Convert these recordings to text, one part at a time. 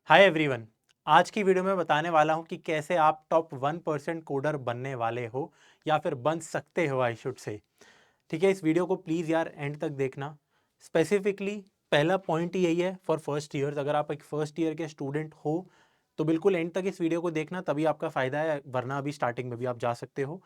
Hi everyone. आज की video में बताने वाला हूं कि कैसे आप टॉप 1% कोडर बनने वाले हो या फिर बन सकते हो, आई शुड से। ठीक है, इस वीडियो को प्लीज़ यार एंड तक देखना। स्पेसिफिकली पहला पॉइंट ही यही है फॉर फर्स्ट ईयर्स। अगर आप एक फर्स्ट ईयर के स्टूडेंट हो तो बिल्कुल एंड तक इस वीडियो को देखना, तभी आपका फ़ायदा है, वरना अभी स्टार्टिंग में भी आप जा सकते हो।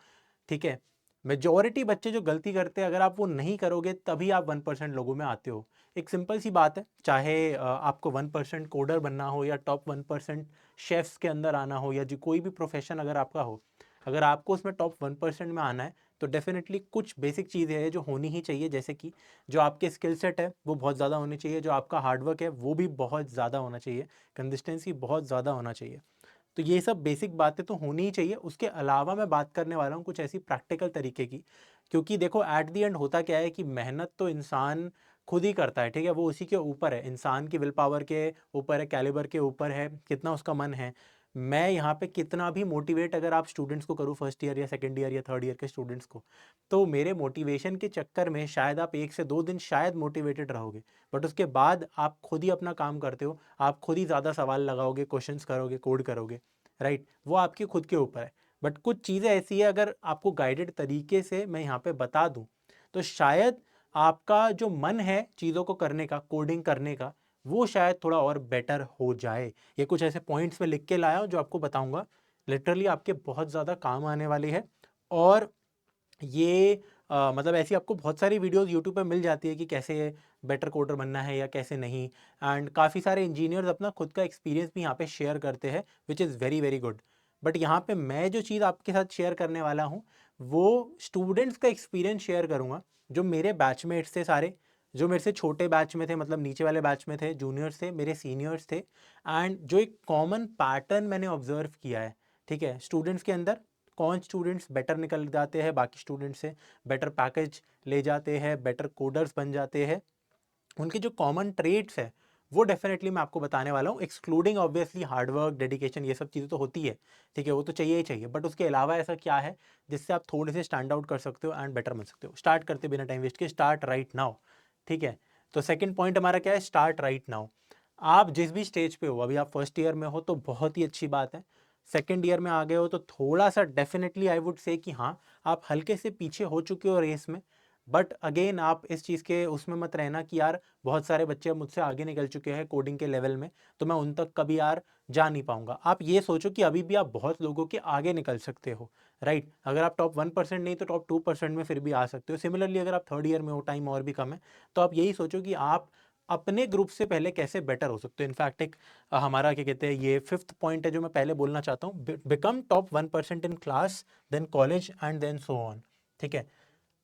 ठीक है, मेजॉरिटी बच्चे जो गलती करते हैं, अगर आप वो नहीं करोगे तभी आप 1% लोगों में आते हो। एक सिंपल सी बात है, चाहे आपको 1% कोडर बनना हो या टॉप 1% शेफ्स के अंदर आना हो या जो कोई भी प्रोफेशन अगर आपका हो, अगर आपको उसमें टॉप 1% में आना है तो डेफिनेटली कुछ बेसिक चीज़ें हैं जो होनी ही चाहिए। जैसे कि जो आपके स्किल सेट है वो बहुत ज़्यादा होनी चाहिए, जो आपका हार्डवर्क है वो भी बहुत ज़्यादा होना चाहिए, कंसिस्टेंसी बहुत ज़्यादा होना चाहिए। तो ये सब बेसिक बातें तो होनी ही चाहिए। उसके अलावा मैं बात करने वाला हूँ कुछ ऐसी प्रैक्टिकल तरीके की, क्योंकि देखो एट द एंड होता क्या है कि मेहनत तो इंसान खुद ही करता है। ठीक है, वो उसी के ऊपर है, इंसान की विल पावर के ऊपर है, कैलिबर के ऊपर है, कितना उसका मन है। मैं यहाँ पे कितना भी मोटिवेट अगर आप स्टूडेंट्स को करूँ, फर्स्ट ईयर या सेकंड ईयर या थर्ड ईयर के स्टूडेंट्स को, तो मेरे मोटिवेशन के चक्कर में शायद आप 1 से 2 दिन शायद मोटिवेटेड रहोगे, बट उसके बाद आप खुद ही अपना काम करते हो, आप खुद ही ज़्यादा सवाल लगाओगे, क्वेश्चंस करोगे, कोड करोगे। राइट, वो आपके खुद के ऊपर है। बट कुछ चीज़ें ऐसी है, अगर आपको गाइडेड तरीके से मैं यहाँ पे बता दूँ तो शायद आपका जो मन है चीज़ों को करने का, कोडिंग करने का, वो शायद थोड़ा और बेटर हो जाए। ये कुछ ऐसे पॉइंट्स में लिख के लाया हूँ जो आपको बताऊंगा, लिटरली आपके बहुत ज़्यादा काम आने वाली है। और ये मतलब ऐसी आपको बहुत सारी वीडियोस यूट्यूब पे मिल जाती है कि कैसे बेटर कोडर बनना है या कैसे नहीं। एंड काफ़ी सारे इंजीनियर्स अपना खुद का एक्सपीरियंस भी यहाँ पे शेयर करते हैं, which is very very good. But यहाँ पे मैं जो चीज़ आपके साथ शेयर करने वाला हूँ वो स्टूडेंट्स का एक्सपीरियंस शेयर करूँगा, जो मेरे बैचमेट्स थे सारे, जो मेरे से छोटे बैच में थे, मतलब नीचे वाले बैच में थे, जूनियर्स थे, मेरे सीनियर्स थे। एंड जो एक कॉमन पैटर्न मैंने ऑब्जर्व किया है, ठीक है, स्टूडेंट्स के अंदर कौन स्टूडेंट्स बेटर निकल जाते हैं बाकी स्टूडेंट्स से, बेटर पैकेज ले जाते हैं, बेटर कोडर्स बन जाते हैं, उनके जो कॉमन ट्रेड्स है वो डेफिनेटली मैं आपको बताने वाला हूँ। एक्सक्लूडिंग ऑब्वियसली हार्डवर्क, डेडिकेशन, ये सब चीज़ें तो होती है, ठीक है, वो तो चाहिए ही चाहिए, बट उसके अलावा ऐसा क्या है जिससे आप थोड़े से स्टैंड आउट कर सकते हो एंड बेटर बन सकते हो। स्टार्ट करते बिना टाइम वेस्ट के, स्टार्ट राइट नाउ। ठीक है, तो सेकंड पॉइंट हमारा क्या है, स्टार्ट राइट नाउ। आप जिस भी स्टेज पे हो, अभी आप फर्स्ट ईयर में हो तो बहुत ही अच्छी बात है, सेकेंड ईयर में आ गए हो तो थोड़ा सा डेफिनेटली आई वुड से कि हाँ, आप हल्के से पीछे हो चुके हो रेस में। बट अगेन आप इस चीज़ के उसमें मत रहना कि यार बहुत सारे बच्चे मुझसे आगे निकल चुके हैं कोडिंग के लेवल में, तो मैं उन तक कभी यार जा नहीं पाऊंगा। आप ये सोचो कि अभी भी आप बहुत लोगों के आगे निकल सकते हो। राइट, अगर आप टॉप 1% नहीं तो टॉप 2% में फिर भी आ सकते हो। सिमिलरली अगर आप थर्ड ईयर में हो, टाइम और भी कम है, तो आप यही सोचो कि आप अपने ग्रुप से पहले कैसे बेटर हो सकते हो। इनफैक्ट एक हमारा क्या कहते हैं, ये फिफ्थ पॉइंट है जो मैं पहले बोलना चाहता हूँ, become top 1% in class, then college and then so on. ठीक है,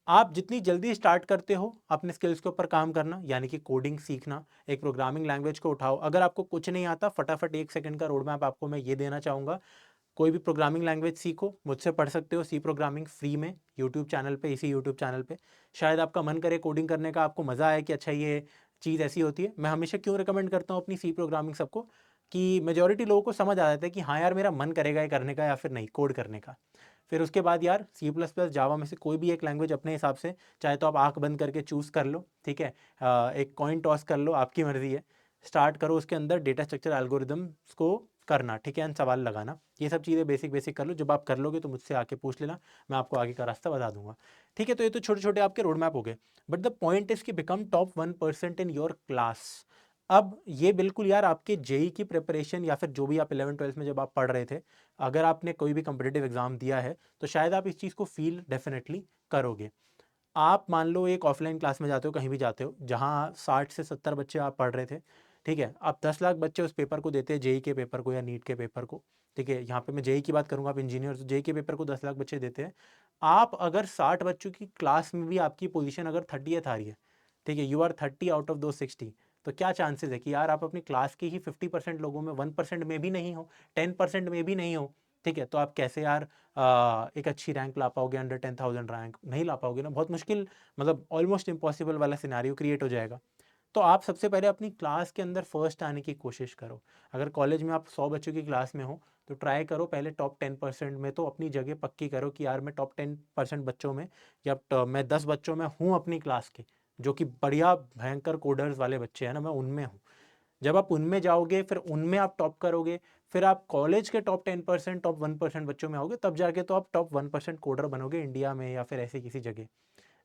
आप जितनी जल्दी स्टार्ट करते हो अपने स्किल्स के ऊपर काम करना, यानी कि कोडिंग सीखना, एक प्रोग्रामिंग लैंग्वेज को उठाओ। अगर आपको कुछ नहीं आता, फटाफट 1 सेकंड का रोड मैप आपको मैं ये देना चाहूँगा, कोई भी प्रोग्रामिंग लैंग्वेज सीखो, मुझसे पढ़ सकते हो सी प्रोग्रामिंग फ्री में यूट्यूब चैनल पे, इसी यूट्यूब चैनल पे। शायद आपका मन करे कोडिंग करने का, आपको मज़ा आए कि अच्छा ये चीज़ ऐसी होती है। मैं हमेशा क्यों रिकमेंड करता हूँ अपनी सी प्रोग्रामिंग सबको, कि मेजॉरिटी लोगों को समझ आ जाता है कि हाँ यार मेरा मन करेगा ये करने का या फिर नहीं, कोड करने का। फिर उसके बाद यार सी प्लस प्लस जावा में से कोई भी एक लैंग्वेज अपने हिसाब से, चाहे तो आप आंख बंद करके चूज़ कर लो, ठीक है, एक कॉइन टॉस कर लो, आपकी मर्जी है। स्टार्ट करो उसके अंदर डेटा स्ट्रक्चर एल्गोरिदम्स को करना, ठीक है, एंड सवाल लगाना, ये सब चीज़ें बेसिक बेसिक कर लो। जब आप कर लोगे तो मुझसे आके पूछ लेना, मैं आपको आगे का रास्ता बता दूंगा। ठीक है, तो ये तो छोटे छोटे आपके रोड मैप हो गए, बट द पॉइंट इज कि become top 1% in your class. अब ये बिल्कुल यार आपके जेई की प्रिपरेशन या फिर जो भी आप 11 12 में जब आप पढ़ रहे थे, अगर आपने कोई भी कम्पिटेटिव एग्जाम दिया है तो शायद आप इस चीज़ को फील डेफिनेटली करोगे। आप मान लो एक ऑफलाइन क्लास में जाते हो, कहीं भी जाते हो, जहाँ 60 से 70 बच्चे आप पढ़ रहे थे, ठीक है, अब 10 लाख बच्चे उस पेपर को देते हैं, जेई के पेपर को या नीट के पेपर को। ठीक है, यहाँ पे मैं जेई की बात करूँगा, आप इंजीनियर, जेई के पेपर को 10 लाख बच्चे देते हैं। आप अगर 60 बच्चों की क्लास में भी आपकी पोजीशन अगर 30th आ रही है, ठीक है, यू आर 30 आउट ऑफ दो 60, तो क्या चांसेस है कि यार आप अपनी क्लास के ही 50% लोगों में, 1% में भी नहीं हो, 10% में भी नहीं हो, ठीक है, तो आप कैसे यार एक अच्छी रैंक ला पाओगे, अंडर 10,000 रैंक नहीं ला पाओगे ना, बहुत मुश्किल, मतलब ऑलमोस्ट इम्पॉसिबल वाला सिनेरियो क्रिएट हो जाएगा। तो आप सबसे पहले अपनी क्लास के अंदर फर्स्ट आने की कोशिश करो। अगर कॉलेज में आप 100 बच्चों की क्लास में हो तो ट्राई करो पहले टॉप 10% में तो अपनी जगह पक्की करो कि यार मैं टॉप 10% बच्चों में, या मैं 10 बच्चों में हूँ अपनी क्लास के, जो कि बढ़िया भयंकर कोडर्स वाले बच्चे हैं ना, मैं उनमें हूँ। जब आप उनमें जाओगे, फिर उनमें आप टॉप करोगे, फिर आप कॉलेज के टॉप 10%, टॉप 1% बच्चों में आओगे, तब जाके तो आप टॉप 1% कोडर बनोगे इंडिया में या फिर ऐसे किसी जगह,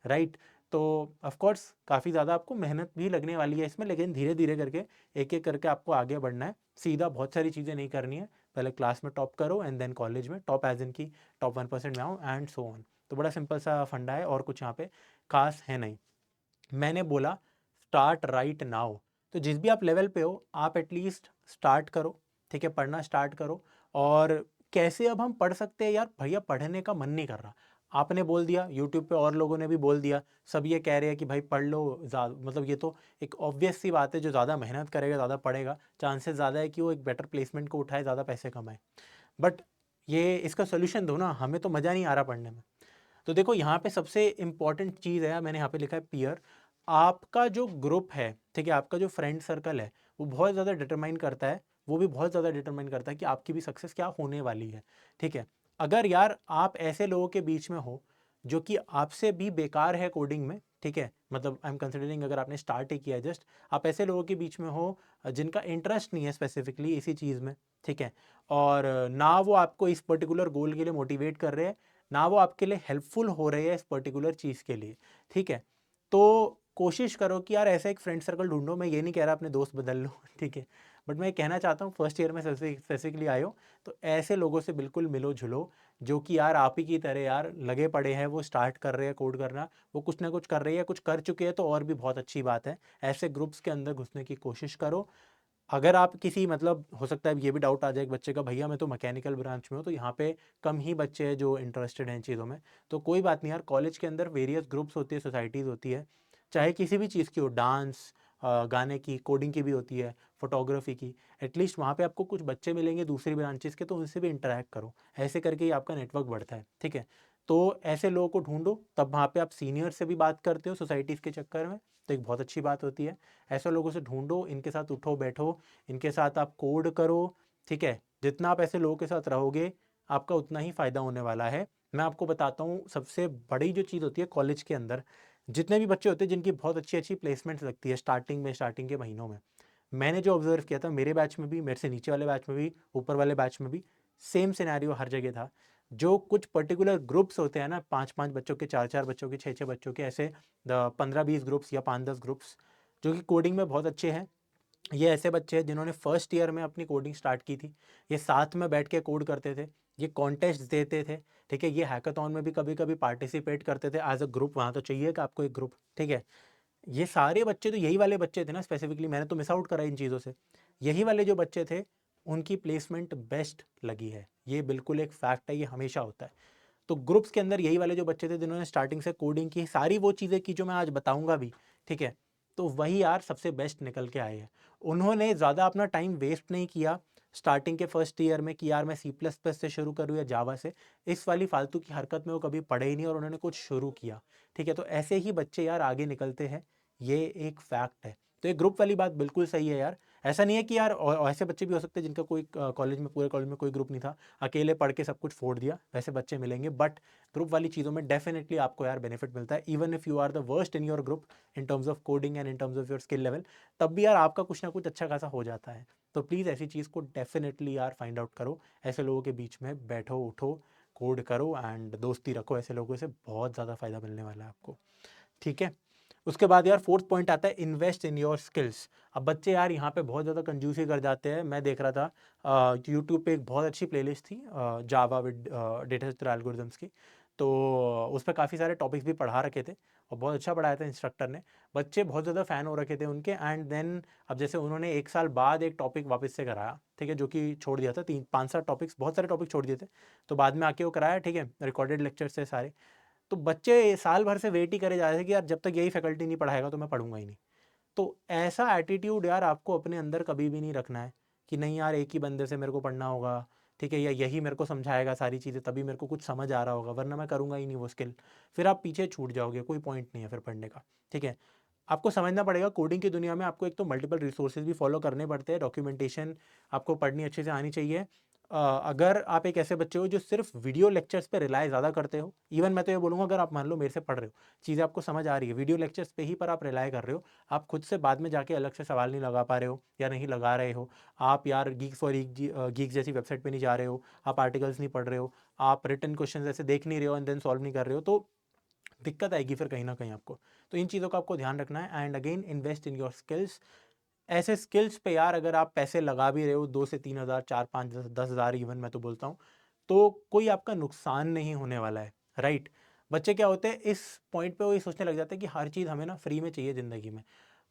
राइट। तो ऑफ कोर्स काफ़ी ज़्यादा आपको मेहनत भी लगने वाली है इसमें, लेकिन धीरे धीरे करके एक एक करके आपको आगे बढ़ना है। सीधा बहुत सारी चीज़ें नहीं करनी है, पहले क्लास में टॉप करो एंड देन कॉलेज में टॉप, एज इन की टॉप 1% में आओ एंड सो ऑन। तो बड़ा सिंपल सा फंडा है और कुछ यहाँ पे खास है नहीं। मैंने बोला स्टार्ट राइट नाउ, तो जिस भी आप लेवल पे हो आप एटलीस्ट स्टार्ट करो, ठीक है, पढ़ना स्टार्ट करो। और कैसे अब हम पढ़ सकते हैं यार, भैया पढ़ने का मन नहीं कर रहा, आपने बोल दिया, यूट्यूब पे और लोगों ने भी बोल दिया, सब ये कह रहे हैं कि भाई पढ़ लो, मतलब ये तो एक ऑब्वियस सी बात है, जो ज़्यादा मेहनत करेगा, ज़्यादा पढ़ेगा, चांसेस ज़्यादा है कि वो एक बेटर प्लेसमेंट को उठाए, ज़्यादा पैसे कमाए। बट ये इसका सोल्यूशन दो ना, हमें तो मज़ा नहीं आ रहा पढ़ने में। तो देखो यहाँ पे सबसे इंपॉर्टेंट चीज़ है, मैंने यहाँ पे लिखा है पीयर। आपका जो ग्रुप है, ठीक है, आपका जो फ्रेंड सर्कल है, वो बहुत ज़्यादा डिटरमाइन करता है, वो भी बहुत ज़्यादा डिटरमाइन करता है कि आपकी भी सक्सेस क्या होने वाली है, ठीक है। अगर यार आप ऐसे लोगों के बीच में हो जो कि आपसे भी बेकार है कोडिंग में, ठीक है, मतलब आई एम कंसिडरिंग अगर आपने स्टार्ट ही किया है जस्ट, आप ऐसे लोगों के बीच में हो जिनका इंटरेस्ट नहीं है स्पेसिफिकली इसी चीज़ में, ठीक है, और ना वो आपको इस पर्टिकुलर गोल के लिए मोटिवेट कर रहे हैं, ना वो आपके लिए हेल्पफुल हो रहे हैं इस पर्टिकुलर चीज़ के लिए, ठीक है। तो कोशिश करो कि यार ऐसा एक फ्रेंड सर्कल ढूंढो। मैं ये नहीं कह रहा अपने दोस्त बदल लो, ठीक है, बट मैं कहना चाहता हूँ फर्स्ट ईयर में स्पेसिफिकली आए हो तो ऐसे लोगों से बिल्कुल मिलो जुलो, जो कि यार आप ही की तरह यार लगे पड़े हैं, वो स्टार्ट कर रहे हैं कोड करना, वो कुछ ना कुछ कर रही है, कुछ कर चुके हैं तो और भी बहुत अच्छी बात है। ऐसे ग्रुप्स के अंदर घुसने की कोशिश करो। अगर आप किसी, मतलब हो सकता है ये भी डाउट आ जाए एक बच्चे का, भैया मैं तो मैकेनिकल ब्रांच में हूँ, तो यहाँ पे कम ही बच्चे हैं जो इंटरेस्टेड हैं इन चीज़ों में, तो कोई बात नहीं यार, कॉलेज के अंदर वेरियस ग्रुप्स होती है, सोसाइटीज़ होती है, चाहे किसी भी चीज़ की हो, डांस, गाने की, कोडिंग की भी होती है, फोटोग्राफी की, एटलीस्ट वहाँ पे आपको कुछ बच्चे मिलेंगे दूसरी ब्रांचेस के, तो उनसे भी इंटरेक्ट करो, ऐसे करके ही आपका नेटवर्क बढ़ता है, ठीक है। तो ऐसे लोगों को ढूंढो, तब वहाँ पे आप सीनियर से भी बात करते हो सोसाइटीज़ के चक्कर में, तो एक बहुत अच्छी बात होती है। ऐसे लोगों से ढूंढो, इनके साथ उठो बैठो, इनके साथ आप कोड करो, ठीक है। जितना आप ऐसे लोगों के साथ रहोगे आपका उतना ही फ़ायदा होने वाला है। मैं आपको बताता हूँ सबसे बड़ी जो चीज़ होती है कॉलेज के अंदर, जितने भी बच्चे होते हैं जिनकी बहुत अच्छी अच्छी प्लेसमेंट्स लगती है स्टार्टिंग में, स्टार्टिंग के महीनों में, मैंने जो ऑब्जर्व किया था मेरे बैच में भी, मेरे से नीचे वाले बैच में भी, ऊपर वाले बैच में भी, सेम सिनेरियो हर जगह था। जो कुछ पर्टिकुलर ग्रुप्स होते हैं ना, 5-5 बच्चों के, 4-4 बच्चों के, 6-6 बच्चों के, ऐसे 15-20 ग्रुप्स या 5-10 ग्रुप्स जो कि कोडिंग में बहुत अच्छे हैं, ये ऐसे बच्चे हैं जिन्होंने फर्स्ट ईयर में अपनी कोडिंग स्टार्ट की थी, ये साथ में बैठ के कोड करते थे, ये कॉन्टेस्ट देते थे, ठीक है, ये हैकाथॉन में भी कभी कभी पार्टिसिपेट करते थे एज अ ग्रुप, वहाँ तो चाहिए कि आपको एक ग्रुप, ठीक है। ये सारे बच्चे तो यही वाले बच्चे थे ना, स्पेसिफिकली मैंने तो मिस आउट करा इन चीज़ों से, यही वाले जो बच्चे थे उनकी प्लेसमेंट बेस्ट लगी है, ये बिल्कुल एक फैक्ट है, ये हमेशा होता है। तो ग्रुप्स के अंदर यही वाले जो बच्चे थे जिन्होंने स्टार्टिंग से कोडिंग की, सारी वो चीज़ें की जो मैं आज बताऊंगा भी, ठीक है, तो वही यार सबसे बेस्ट निकल के आए हैं। उन्होंने ज़्यादा अपना टाइम वेस्ट नहीं किया स्टार्टिंग के फर्स्ट ईयर में कि यार मैं C++ से शुरू करूँ या जावा से, इस वाली फालतू की हरकत में वो कभी पढ़े ही नहीं और उन्होंने कुछ शुरू किया, ठीक है। तो ऐसे ही बच्चे यार आगे निकलते हैं, ये एक फैक्ट है। तो ये ग्रुप वाली बात बिल्कुल सही है यार, ऐसा नहीं है कि यार, और ऐसे बच्चे भी हो सकते हैं जिनका कोई कॉलेज में, पूरे कॉलेज में कोई ग्रुप नहीं था, अकेले पढ़ के सब कुछ फोड़ दिया, वैसे बच्चे मिलेंगे, बट ग्रुप वाली चीज़ों में डेफिनेटली आपको यार बेनिफिट मिलता है, even if you are the worst in your group in terms of coding and in terms of your skill level, तब भी यार आपका कुछ ना कुछ अच्छा खासा हो जाता है। तो प्लीज़ ऐसी चीज़ को डेफिनेटली यार फाइंड आउट करो, ऐसे लोगों के बीच में बैठो, उठो, कोड करो एंड दोस्ती रखो, ऐसे लोगों से बहुत ज़्यादा फ़ायदा मिलने वाला है आपको, ठीक है। उसके बाद यार फोर्थ पॉइंट आता है इन्वेस्ट इन योर स्किल्स। अब बच्चे यार यहाँ पे बहुत ज़्यादा कंजूसी कर जाते हैं। मैं देख रहा था यूट्यूब पे एक बहुत अच्छी प्लेलिस्ट थी Java with data structure algorithms की, तो उस पर काफ़ी सारे टॉपिक्स भी पढ़ा रखे थे और बहुत अच्छा पढ़ाया था इंस्ट्रक्टर ने, बच्चे बहुत ज़्यादा फ़ैन हो रखे थे उनके। एंड देन अब जैसे उन्होंने 1 साल बाद एक टॉपिक वापस से कराया, ठीक है, जो कि छोड़ दिया था, 3-5 साल टॉपिक्स, बहुत सारे टॉपिक छोड़ दिए थे, तो बाद में आके वो कराया, ठीक है, रिकॉर्डेड लेक्चर से सारे। तो बच्चे साल भर से वेट ही करे जा रहे थे कि यार जब तक यही फैकल्टी नहीं पढ़ाएगा तो मैं पढ़ूंगा ही नहीं। तो ऐसा एटीट्यूड यार आपको अपने अंदर कभी भी नहीं रखना है कि नहीं यार एक ही बंदे से मेरे को पढ़ना होगा, ठीक है, या यही मेरे को समझाएगा सारी चीज़ें तभी मेरे को कुछ समझ आ रहा होगा, वरना मैं करूँगा ही नहीं वो स्किल, फिर आप पीछे छूट जाओगे, कोई पॉइंट नहीं है फिर पढ़ने का, ठीक है। आपको समझना पड़ेगा कोडिंग की दुनिया में आपको एक तो मल्टीपल रिसोर्सेज भी फॉलो करने पड़ते हैं, डॉक्यूमेंटेशन आपको पढ़नी अच्छे से आनी चाहिए, अगर आप एक ऐसे बच्चे हो जो सिर्फ वीडियो लेक्चर्स पे रिलाय ज़्यादा करते हो, इवन मैं तो ये बोलूँगा अगर आप मान लो मेरे से पढ़ रहे हो, चीज़ें आपको समझ आ रही है, वीडियो लेक्चर्स पे ही पर आप रिलाय कर रहे हो, आप खुद से बाद में जाके अलग से सवाल नहीं लगा पा रहे हो या नहीं लगा रहे हो, आप यार गीक्स फॉर गीक्स जैसी वेबसाइट पे नहीं जा रहे हो, आप आर्टिकल्स नहीं पढ़ रहे हो, आप रिटन क्वेश्चन ऐसे देख नहीं रहे हो एंड देन सॉल्व नहीं कर रहे हो, तो दिक्कत आएगी फिर कहीं ना कहीं आपको। तो इन चीज़ों का आपको ध्यान रखना है and again invest in your skills. ऐसे स्किल्स पे यार अगर आप पैसे लगा भी रहे हो 2 से 3 हज़ार, 4, 5, 10 हज़ार इवन मैं तो बोलता हूँ, तो कोई आपका नुकसान नहीं होने वाला है, राइट। बच्चे क्या होते हैं इस पॉइंट पे वो ये सोचने लग जाते हैं कि हर चीज़ हमें ना फ्री में चाहिए ज़िंदगी में।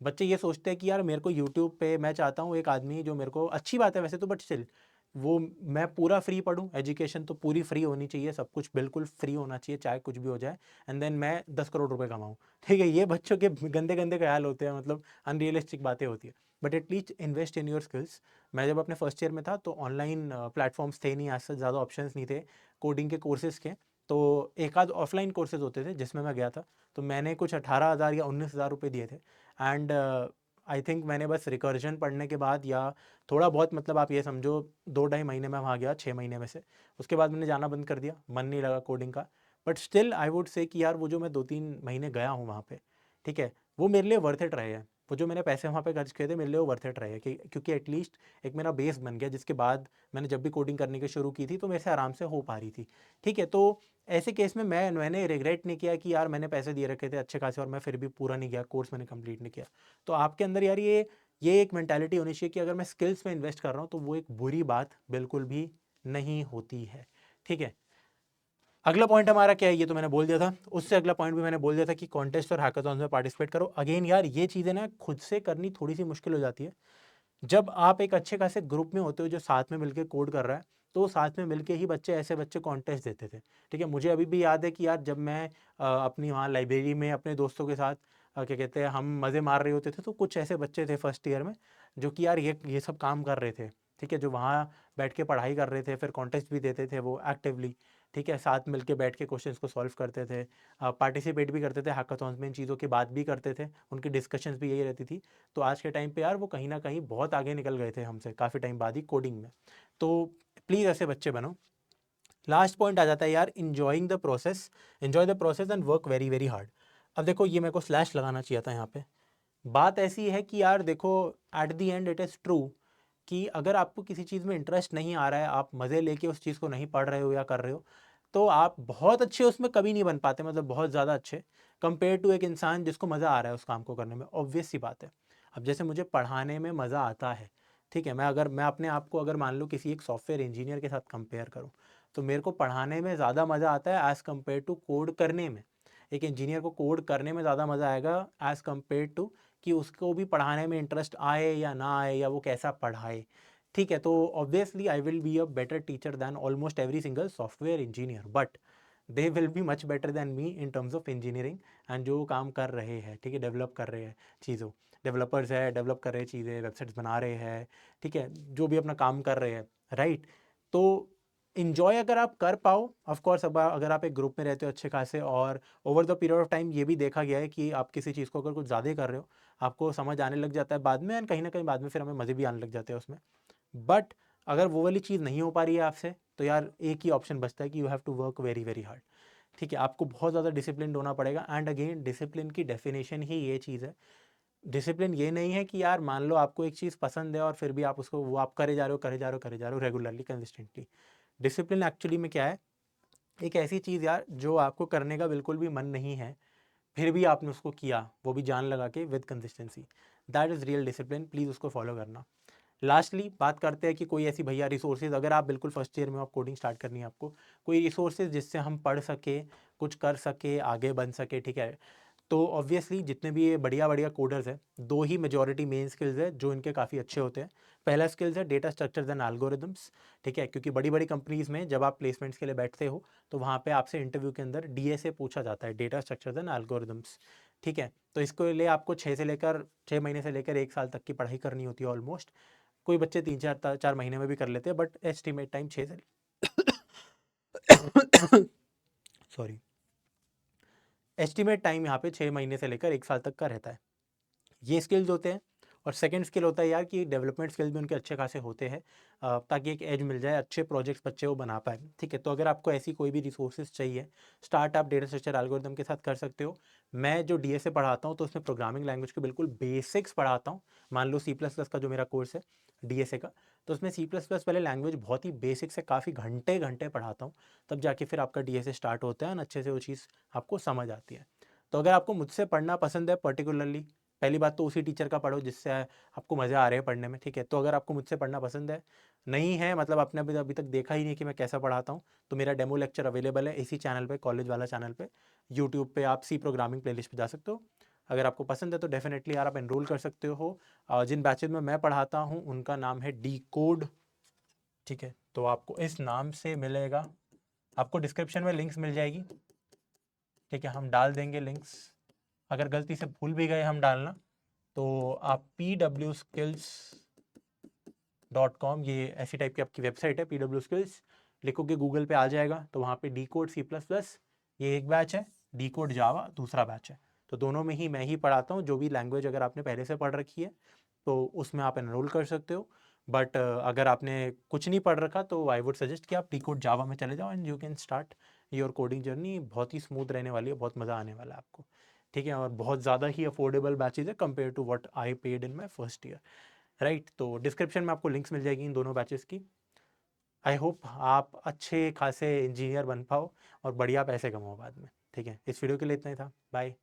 बच्चे ये सोचते हैं कि यार मेरे को यूट्यूब पे मैं चाहता हूँ एक आदमी जो मेरे को, अच्छी बात है वैसे तो बट स्टिल वो मैं पूरा फ्री पढ़ूँ, एजुकेशन तो पूरी फ्री होनी चाहिए, सब कुछ बिल्कुल फ्री होना चाहिए चाहे कुछ भी हो जाए, एंड देन मैं 10 करोड़ रुपए कमाऊँ। ठीक है, ये बच्चों के गंदे गंदे ख्याल होते हैं, मतलब अनरियलिस्टिक बातें होती है। But at least invest in your skills. मैं जब अपने फर्स्ट ईयर में था तो ऑनलाइन प्लेटफॉर्म्स थे नहीं, ऐसे ज़्यादा ऑप्शंस नहीं थे कोडिंग के कोर्सेज़ के, तो एक आध ऑफलाइन कोर्सेज होते थे जिसमें मैं गया था। तो मैंने कुछ 18 हज़ार या 19 हज़ार रुपये दिए थे एंड आई थिंक मैंने बस रिकर्जन पढ़ने के बाद या थोड़ा बहुत, मतलब आप ये समझो 2 ढाई महीने में वहाँ गया 6 महीने में से, उसके बाद मैंने जाना बंद कर दिया, मन नहीं लगा कोडिंग का। But still I would say कि यार वो जो मैं 2 3 महीने गया हूँ वहाँ पे, ठीक है, वो मेरे लिए वर्थ इट रहे हैं। वो जो मैंने पैसे वहाँ पे खर्च किए थे मेरे लिए वो वर्थ इट रहे हैं, क्योंकि एटलीस्ट एक मेरा बेस बन गया, जिसके बाद मैंने जब भी कोडिंग करने की शुरू की थी तो मेरे से आराम से हो पा रही थी। ठीक है, तो ऐसे केस में मैंने रिग्रेट नहीं किया कि यार मैंने पैसे दिए रखे थे अच्छे खासे और मैं फिर भी पूरा नहीं किया, कोर्स मैंने कंप्लीट नहीं किया। तो आपके अंदर यार ये एक मेंटालिटी होनी चाहिए कि अगर मैं स्किल्स में इन्वेस्ट कर रहा हूँ तो वो एक बुरी बात बिल्कुल भी नहीं होती है। ठीक है, अगला पॉइंट हमारा क्या है, ये तो मैंने बोल दिया था। उससे अगला पॉइंट भी मैंने बोल दिया था कि कॉन्टेस्ट और हैकाथॉन्स में पार्टिसिपेट करो। अगेन यार ये चीज़ें ना खुद से करनी थोड़ी सी मुश्किल हो जाती है। जब आप एक अच्छे खासे ग्रुप में होते हो जो साथ में मिलकर कोड कर रहा है, तो साथ में मिलके ही बच्चे ऐसे बच्चे कॉन्टेस्ट देते थे। ठीक है, मुझे अभी भी याद है कि यार जब मैं अपनी वहाँ लाइब्रेरी में अपने दोस्तों के साथ क्या कहते हैं हम मज़े मार रहे होते थे, तो कुछ ऐसे बच्चे थे फर्स्ट ईयर में जो कि यार ये सब काम कर रहे थे। ठीक है, जो वहाँ बैठ के पढ़ाई कर रहे थे, फिर कॉन्टेस्ट भी देते थे वो एक्टिवली। ठीक है, साथ मिलके बैठ के क्वेश्चंस को सॉल्व करते थे, पार्टिसिपेट भी करते थे हैकाथॉन्स में, इन चीज़ों की बात भी करते थे, उनकी डिस्कशंस भी यही रहती थी। तो आज के टाइम पे यार वो कहीं ना कहीं बहुत आगे निकल गए थे हमसे काफ़ी टाइम बाद ही कोडिंग में। तो प्लीज़ ऐसे बच्चे बनो। लास्ट पॉइंट आ जाता है यार, enjoying the process, enjoy the process and work very very hard. अब देखो ये मेरे को स्लैश लगाना चाहिए था यहाँ पे। बात ऐसी है कि यार देखो, at the end it is true कि अगर आपको किसी चीज़ में इंटरेस्ट नहीं आ रहा है, आप मज़े लेके उस चीज़ को नहीं पढ़ रहे हो या कर रहे हो, तो आप बहुत अच्छे उसमें कभी नहीं बन पाते, मतलब बहुत ज़्यादा अच्छे कंपेयर टू एक इंसान जिसको मज़ा आ रहा है उस काम को करने में। ऑब्वियस सी बात है। अब जैसे मुझे पढ़ाने में मज़ा आता है, ठीक है, मैं अपने आप को अगर मान लो किसी एक सॉफ्टवेयर इंजीनियर के साथ कंपेयर करूँ, तो मेरे को पढ़ाने में ज़्यादा मज़ा आता है एज़ कम्पेयर टू कोड करने में। एक इंजीनियर को कोड करने में ज़्यादा मज़ा आएगा एज़ कम्पेयर टू कि उसको भी पढ़ाने में इंटरेस्ट आए या ना आए, या वो कैसा पढ़ाए। ठीक है, तो obviously I will be a better teacher than almost every single software engineer, but they will be much better than me in terms of engineering and जो काम कर रहे हैं, ठीक है, डेवलप कर रहे हैं चीज़ों, डेवलपर्स है, डेवलप कर रहे हैं चीज़ें, वेबसाइट्स बना रहे हैं, ठीक है, जो भी अपना काम कर रहे हैं, राइट। तो इन्जॉय अगर आप कर पाओ, ऑफ कोर्स अगर आप एक ग्रुप में रहते हो अच्छे खासे, और over the period of time ये भी देखा गया है कि आप किसी चीज़ को अगर कुछ ज़्यादा ही कर रहे हो, आपको समझ आने लग जाता है बाद में, एंड कहीं ना कहीं बाद में फिर हमें मज़े भी आने लग जाते हैं उसमें। बट अगर वो वाली चीज़ नहीं हो पा रही है आपसे, तो यार एक ही ऑप्शन बचता है कि you have to work very very hard. ठीक है, आपको बहुत ज़्यादा डिसिप्लिन होना पड़ेगा, एंड अगेन डिसिप्लिन की डेफिनेशन ही ये चीज़ है। डिसिप्लिन ये नहीं है कि यार मान लो आपको एक चीज़ पसंद है और फिर भी आप उसको वो आप करे जा रहे हो, करे जा रहे हो, करे जा रहे हो रेगुलरली कंसिस्टेंटली। डिसिप्लिन एक्चुअली में क्या है, एक ऐसी चीज़ यार जो आपको करने का बिल्कुल भी मन नहीं है, फिर भी आपने उसको किया, वो भी जान लगा के with consistency. That is real discipline, please उसको फॉलो करना। लास्टली बात करते हैं कि कोई ऐसी भैया रिसोर्सेज, अगर आप बिल्कुल फर्स्ट ईयर में आप कोडिंग स्टार्ट करनी है आपको, कोई रिसोर्सेज जिससे हम पढ़ सके, कुछ कर सके, आगे बन सके, ठीक है। तो ऑब्वियसली जितने भी ये बढ़िया बढ़िया कोडर्स हैं, दो ही मेजॉरिटी मेन स्किल्स है जो इनके काफ़ी अच्छे होते हैं। पहला स्किल्स है डेटा स्ट्रक्चर्स एंड एल्गोरिदम्स, ठीक है, क्योंकि बड़ी बड़ी कंपनीज़ में जब आप प्लेसमेंट्स के लिए बैठते हो तो वहाँ पे आपसे इंटरव्यू के अंदर डीएसए पूछा जाता है, डेटा स्ट्रक्चर्स एंड एल्गोरिदम्स। ठीक है, तो इसके लिए आपको 6 महीने से लेकर 1 साल तक की पढ़ाई करनी होती है ऑलमोस्ट। कोई बच्चे 3 4 4 महीने में भी कर लेते हैं, बट एस्टिमेट टाइम 6 से सॉरी, एस्टिमेट टाइम यहाँ पे 6 महीने से लेकर 1 साल तक का रहता है। ये स्किल्स होते हैं। और सेकंड स्किल होता है यार कि डेवलपमेंट स्किल भी उनके अच्छे खासे होते हैं, ताकि एक एज मिल जाए, अच्छे प्रोजेक्ट्स बच्चे वो बना पाए। ठीक है, तो अगर आपको ऐसी कोई भी रिसोर्सेज चाहिए, स्टार्ट आप डेटा स्ट्रक्चर एल्गोरिथम के साथ कर सकते हो। मैं जो डीएसए पढ़ाता हूँ तो उसमें प्रोग्रामिंग लैंग्वेज के बिल्कुल बेसिक्स पढ़ाता हूँ। मान लो C++ का जो मेरा कोर्स है डीएसए का, तो उसमें C++ वाले लैंग्वेज बहुत ही बेसिक से काफ़ी घंटे घंटे पढ़ाता हूँ, तब जाके फिर आपका डीएसए स्टार्ट होता है और अच्छे से वो चीज़ आपको समझ आती है। तो अगर आपको मुझसे पढ़ना पसंद है पर्टिकुलरली, पहली बात तो उसी टीचर का पढ़ो जिससे आपको मज़े आ रहे हैं पढ़ने में। ठीक है, तो अगर आपको मुझसे पढ़ना पसंद है, नहीं है मतलब आपने अभी तक देखा ही नहीं कि मैं कैसा पढ़ाता हूँ, तो मेरा डेमो लेक्चर अवेलेबल है इसी चैनल पे, कॉलेज वाला चैनल पे, यूट्यूब पे आप सी प्रोग्रामिंग प्लेलिस्ट पे जा सकते हो। अगर आपको पसंद है तो डेफिनेटली यार आप एनरोल कर सकते हो। जिन बैचेज में मैं पढ़ाता हूँ उनका नाम है डी कोड। ठीक है, तो आपको इस नाम से मिलेगा, आपको डिस्क्रिप्शन में लिंक्स मिल जाएगी। ठीक है, हम डाल देंगे लिंक्स, अगर गलती से भूल भी गए हम डालना तो आप pwskills.com, ये ऐसी टाइप की आपकी वेबसाइट है, PW स्किल्स लिखोगे गूगल पे आ जाएगा, तो वहाँ पे डी कोड C++ ये एक बैच है, डी कोड जावा दूसरा बैच है। तो दोनों में ही मैं ही पढ़ाता हूँ। जो भी लैंग्वेज अगर आपने पहले से पढ़ रखी है तो उसमें आप एनरोल कर सकते हो, बट अगर आपने कुछ नहीं पढ़ रखा तो आई वुड सजेस्ट कि आप डी कोड जावा में चले जाओ and you can start your coding journey. बहुत ही स्मूथ रहने वाली है, बहुत मज़ा आने वाला है आपको। ठीक है, और बहुत ज़्यादा ही अफोर्डेबल बैचेज है compare to what I paid in my first year. Right, तो डिस्क्रिप्शन में आपको लिंक्स मिल जाएगी इन दोनों बैचेस की। आई होप आप अच्छे खासे इंजीनियर बन पाओ और बढ़िया पैसे कमाओ बाद में। ठीक है, इस वीडियो के लिए इतना ही था, बाय।